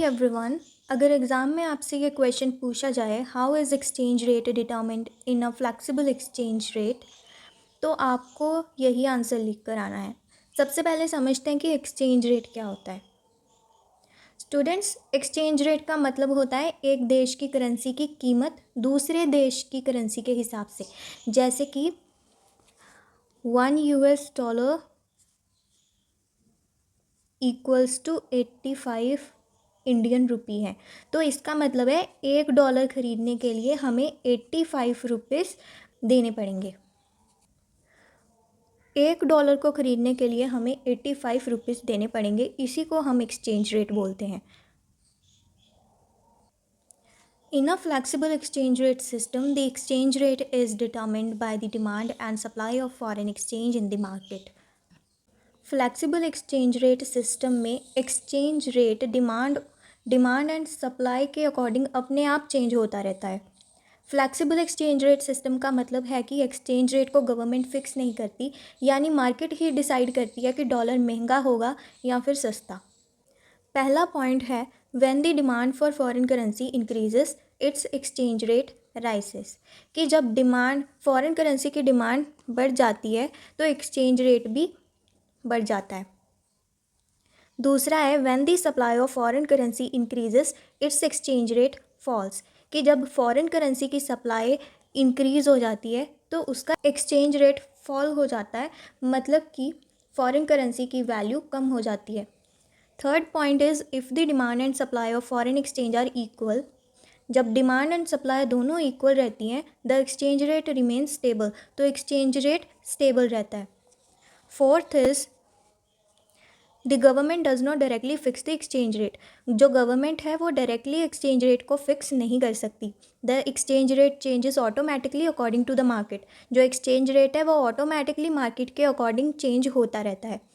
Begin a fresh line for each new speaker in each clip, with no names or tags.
Everyone. अगर exam में आपसे ये क्वेश्चन पूछा जाए how is exchange rate determined in a flexible exchange rate, तो आपको यही आंसर लिख कर आना है। सबसे पहले समझते हैं कि एक्सचेंज रेट क्या होता है। स्टूडेंट्स, एक्सचेंज रेट का मतलब होता है एक देश की करेंसी की कीमत दूसरे देश की करेंसी के हिसाब से। जैसे कि $1 इक्वल्स टू 85 इंडियन रुपी है। तो इसका मतलब है $1 ख़रीदने के लिए हमें 85 रुपीज़ देने पड़ेंगे। $1 को ख़रीदने के लिए हमें 85 रुपीज़ देने पड़ेंगे। इसी को हम एक्सचेंज रेट बोलते हैं। In a flexible exchange rate system, the exchange rate is determined by the demand and supply of foreign exchange in the market. Flexible exchange rate system में exchange rate demand and supply के according अपने आप change होता रहता है। Flexible exchange rate system का मतलब है कि एक्सचेंज रेट को गवर्नमेंट फिक्स नहीं करती, यानी मार्केट ही डिसाइड करती है कि डॉलर महंगा होगा या फिर सस्ता। पहला पॉइंट है when the demand for foreign currency increases its exchange rate राइसेस, कि जब डिमांड फॉरेन करेंसी की डिमांड बढ़ जाती है तो एक्सचेंज रेट भी बढ़ जाता है। दूसरा है when the supply of foreign currency increases its exchange rate falls, कि जब फॉरेन करेंसी की सप्लाई इंक्रीज़ हो जाती है तो उसका एक्सचेंज रेट फॉल हो जाता है, मतलब कि फॉरेन करेंसी की वैल्यू कम हो जाती है। Third point is if the demand and supply of foreign exchange are equal, जब डिमांड एंड सप्लाई दोनों इक्वल रहती हैं the exchange rate remains stable, तो एक्सचेंज रेट स्टेबल रहता है। Fourth is the government does not directly fix the exchange rate, जो government है वो डायरेक्टली एक्सचेंज रेट को फिक्स नहीं कर सकती। The exchange rate changes automatically according to the market, जो एक्सचेंज रेट है वो ऑटोमेटिकली मार्केट के अकॉर्डिंग चेंज होता रहता है।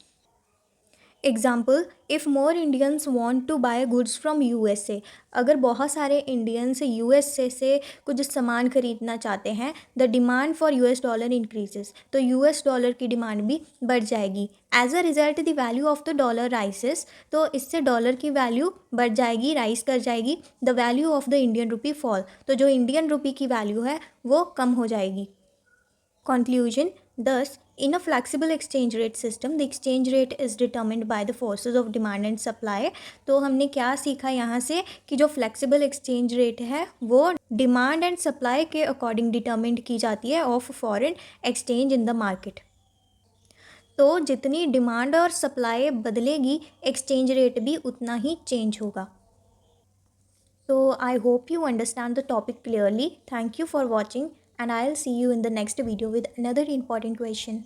Example, if more Indians want to buy goods from USA, अगर बहुत सारे इंडियंस USA से कुछ सामान खरीदना चाहते हैं, द डिमांड फॉर $, इंक्रीजेस, तो $, की डिमांड भी बढ़ जाएगी। As a result the value of the dollar rises, तो इससे डॉलर की वैल्यू बढ़ जाएगी, राइज कर जाएगी। The value of the Indian rupee fall, तो जो इंडियन रुपी की वैल्यू है वो कम हो जाएगी। Conclusion. Thus, in a flexible exchange rate system, the exchange rate is determined by the forces of demand and supply. तो हमने क्या सीखा यहाँ से कि जो फ्लेक्सिबल एक्सचेंज रेट है वो डिमांड एंड सप्लाई के अकॉर्डिंग डिटर्मिंड की जाती है of foreign exchange in the market. तो जितनी डिमांड और सप्लाई बदलेगी एक्सचेंज रेट भी उतना ही चेंज होगा। So I hope you understand the topic clearly. Thank you for watching and I'll see you in the next video with another important question.